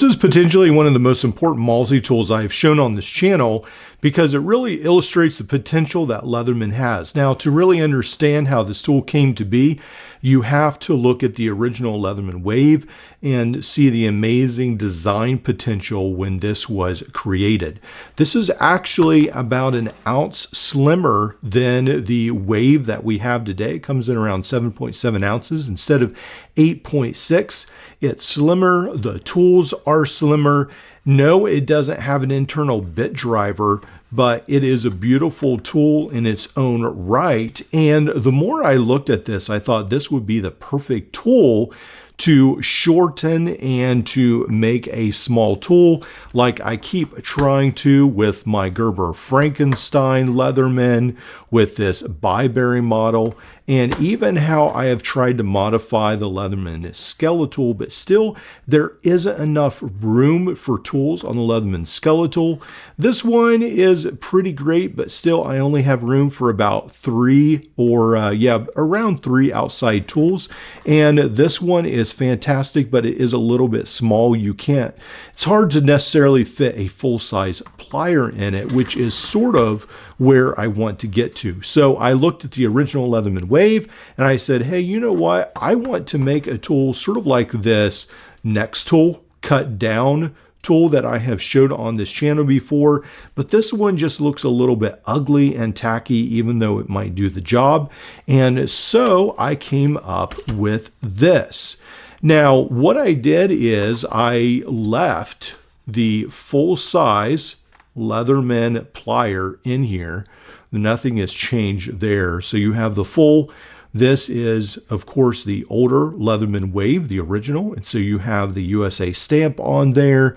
is potentially one of the most important multi-tools I've shown on this channel because it really illustrates the potential that Leatherman has. Now, to really understand how this tool came to be, you have to look at the original Leatherman Wave and see the amazing design potential when this was created. This is actually about an ounce slimmer than the Wave that we have today. It comes in around 7.7 ounces instead of 8.6. It's slimmer. The tools are slimmer. No, it doesn't have an internal bit driver, but it is a beautiful tool in its own right. And the more I looked at this, I thought this would be the perfect tool to shorten and to make a small tool like I keep trying to with my Gerber Frankenstein Leatherman, with this Byberry model, and even how I have tried to modify the Leatherman Skeletal, but still there isn't enough room for tools on the Leatherman Skeletal. This one is pretty great, but still I only have room for about around three outside tools. And this one is fantastic, but it is a little bit small. It's hard to necessarily fit a full-size plier in it, which is sort of where I want to get to. So I looked at the original Leatherman Wave and I said, hey, you know what? I want to make a tool sort of like this Next Tool cut down tool that I have showed on this channel before, but this one just looks a little bit ugly and tacky, even though it might do the job. And so I came up with this. Now, what I did is I left the full-size Leatherman plier in here. Nothing has changed there. So you have the full. This is, of course, the older Leatherman Wave, the original. And so you have the USA stamp on there,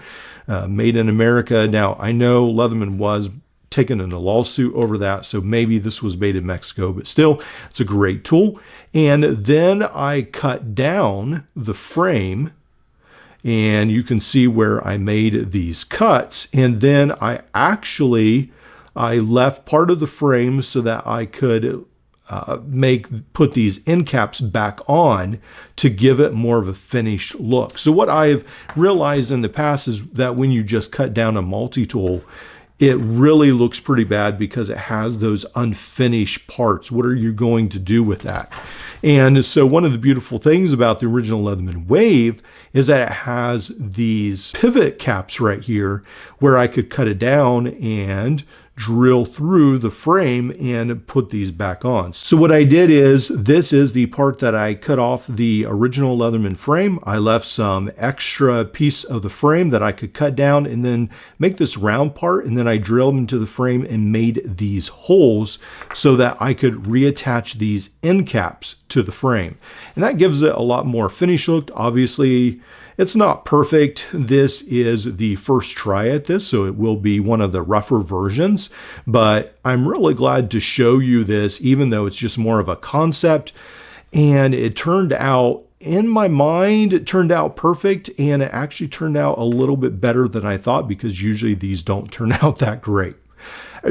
made in America. Now, I know Leatherman was taken in a lawsuit over that, so maybe this was made in Mexico, but still, it's a great tool. And then I cut down the frame, and you can see where I made these cuts. And then I left part of the frame so that I could put these end caps back on to give it more of a finished look. So what I've realized in the past is that when you just cut down a multi-tool, it really looks pretty bad because it has those unfinished parts. What are you going to do with that? And so one of the beautiful things about the original Leatherman Wave is that it has these pivot caps right here where I could cut it down and drill through the frame and put these back on. So what I did is, this is the part that I cut off the original Leatherman frame. I left some extra piece of the frame that I could cut down and then make this round part, and then I drilled into the frame and made these holes so that I could reattach these end caps to the frame. And that gives it a lot more finished look. Obviously, it's not perfect. This is the first try at this, so it will be one of the rougher versions, but I'm really glad to show you this, even though it's just more of a concept. And it turned out, in my mind, it turned out perfect, and it actually turned out a little bit better than I thought, because usually these don't turn out that great.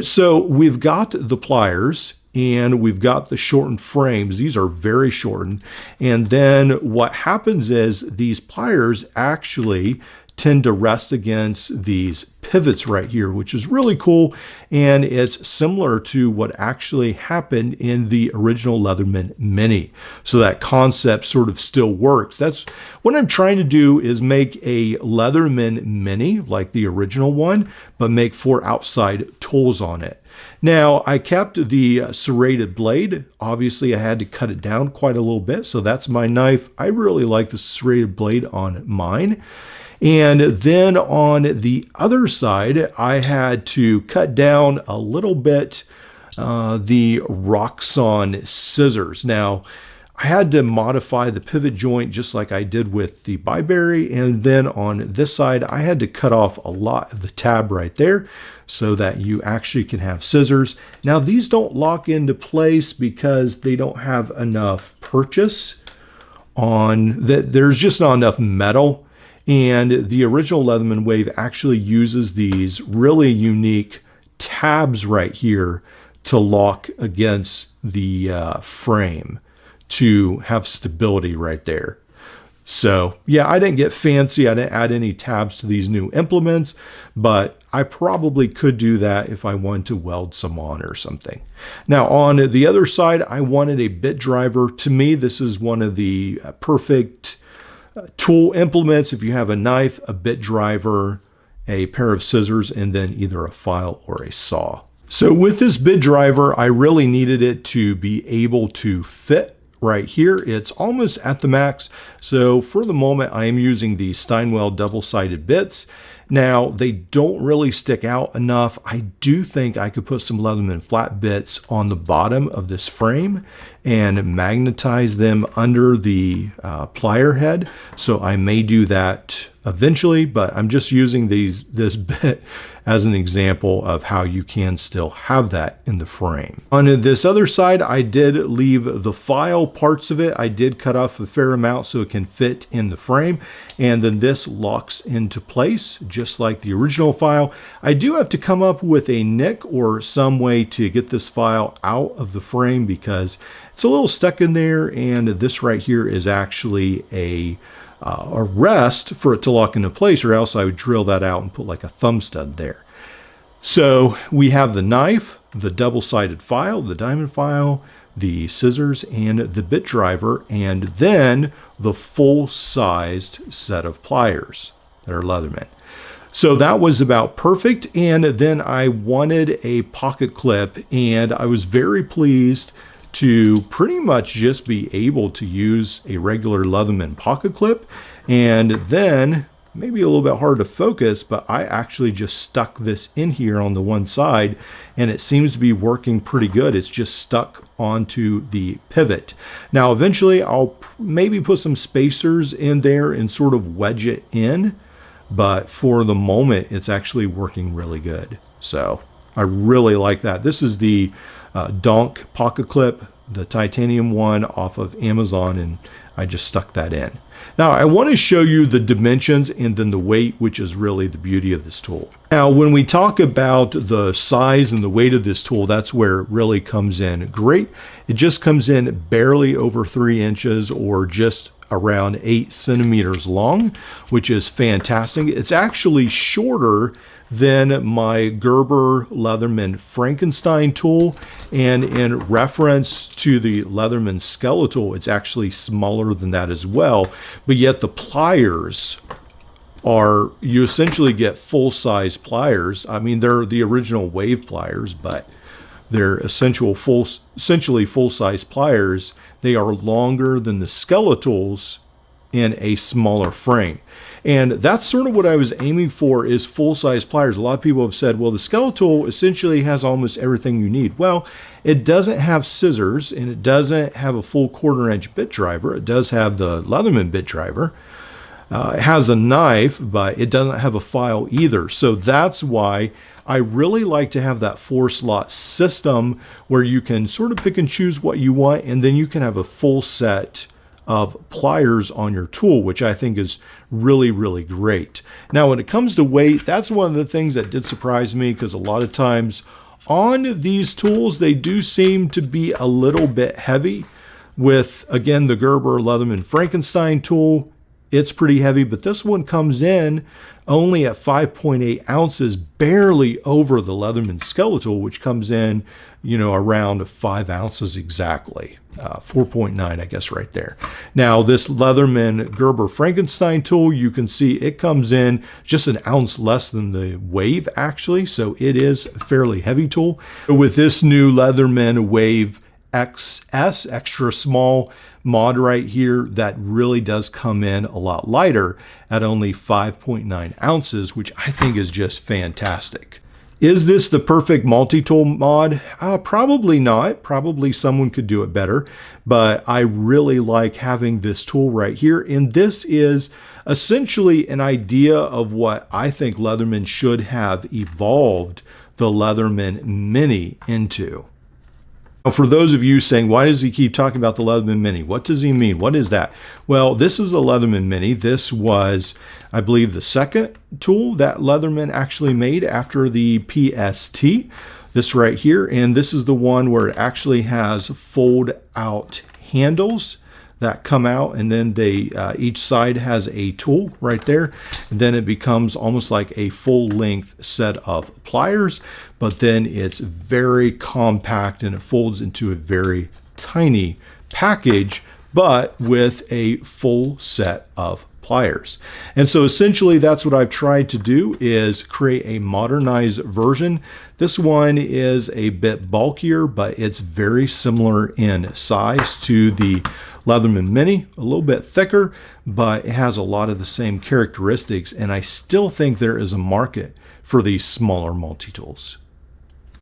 So we've got the pliers, and we've got the shortened frames. These are very shortened. And then what happens is these pliers actually tend to rest against these pivots right here, which is really cool. And it's similar to what actually happened in the original Leatherman Mini. So that concept sort of still works. That's what I'm trying to do, is make a Leatherman Mini like the original one, but make 4 outside tools on it. Now, I kept the serrated blade. Obviously, I had to cut it down quite a little bit, so that's my knife. I really like the serrated blade on mine. And then on the other side, I had to cut down a little bit the Roxxon scissors. Now, I had to modify the pivot joint just like I did with the Byberry, and then on this side, I had to cut off a lot of the tab right there so that you actually can have scissors. Now, these don't lock into place because they don't have enough purchase on that. There's just not enough metal. And the original Leatherman Wave actually uses these really unique tabs right here to lock against the frame to have stability right there. So yeah, I didn't get fancy. I didn't add any tabs to these new implements, but I probably could do that if I wanted to weld some on or something. Now on the other side, I wanted a bit driver. To me, this is one of the perfect tool implements. If you have a knife, a bit driver, a pair of scissors, and then either a file or a saw. So with this bit driver, I really needed it to be able to fit right here. It's almost at the max. So for the moment, I am using the Steinwell double-sided bits. Now, they don't really stick out enough. I do think I could put some Leatherman flat bits on the bottom of this frame and magnetize them under the plier head. So I may do that eventually, but I'm just using this bit as an example of how you can still have that in the frame. On this other side, I did leave the file parts of it. I did cut off a fair amount so it can fit in the frame, and then this locks into place just like the original file. I do have to come up with a nick or some way to get this file out of the frame because it's a little stuck in there, and this right here is actually a rest for it to lock into place, or else I would drill that out and put like a thumb stud there. So we have the knife, the double-sided file, the diamond file, the scissors, and the bit driver, and then the full-sized set of pliers that are Leatherman. So that was about perfect, and then I wanted a pocket clip, and I was very pleased to pretty much just be able to use a regular Leatherman pocket clip, and then maybe a little bit hard to focus, but I actually just stuck this in here on the one side, and it seems to be working pretty good. It's just stuck onto the pivot. Now eventually I'll maybe put some spacers in there and sort of wedge it in, but for the moment it's actually working really good. So I really like that. This is the Donk pocket clip, the titanium one off of Amazon, and I just stuck that in. Now I want to show you the dimensions and then the weight, which is really the beauty of this tool. Now when we talk about the size and the weight of this tool, that's where it really comes in great. It just comes in barely over 3 inches, or just around 8 centimeters long, which is fantastic. It's actually shorter than my Gerber Leatherman Frankenstein tool, and in reference to the Leatherman skeletal, it's actually smaller than that as well, but yet the pliers are, you essentially get full-size pliers. I mean, they're the original wave pliers, but they're essentially full-size pliers. They are longer than the skeletals in a smaller frame. And that's sort of what I was aiming for, is full-size pliers. A lot of people have said, well, the skeletal essentially has almost everything you need. Well, it doesn't have scissors, and it doesn't have a full 1/4 inch bit driver. It does have the Leatherman bit driver. It has a knife, but it doesn't have a file either. So that's why I really like to have that 4-slot system where you can sort of pick and choose what you want, and then you can have a full set of pliers on your tool, which I think is really, really great. Now, when it comes to weight, that's one of the things that did surprise me, because a lot of times on these tools, they do seem to be a little bit heavy. With, again, the Gerber Leatherman Frankenstein tool, it's pretty heavy, but this one comes in only at 5.8 ounces, barely over the Leatherman skeletal, which comes in, you know, around 5 ounces exactly. 4.9, I guess, right there. Now, this Leatherman Gerber Frankenstein tool, you can see it comes in just an ounce less than the Wave, actually, so it is a fairly heavy tool. With this new Leatherman Wave XS, extra small mod right here, that really does come in a lot lighter at only 5.9 ounces, which I think is just fantastic. Is this the perfect multi-tool mod? Probably not. Probably someone could do it better, but I really like having this tool right here. And this is essentially an idea of what I think Leatherman should have evolved the Leatherman Mini into. For those of you saying, why does he keep talking about the Leatherman Mini? What does he mean? What is that? Well, this is the Leatherman Mini. This was, I believe, the second tool that Leatherman actually made after the PST. This right here, and this is the one where it actually has fold out handles that come out, and then they each side has a tool right there, and then it becomes almost like a full-length set of pliers, but then it's very compact and it folds into a very tiny package, but with a full set of pliers. And so essentially that's what I've tried to do, is create a modernized version. This one is a bit bulkier, but it's very similar in size to the Leatherman Mini, a little bit thicker, but it has a lot of the same characteristics, and I still think there is a market for these smaller multi-tools.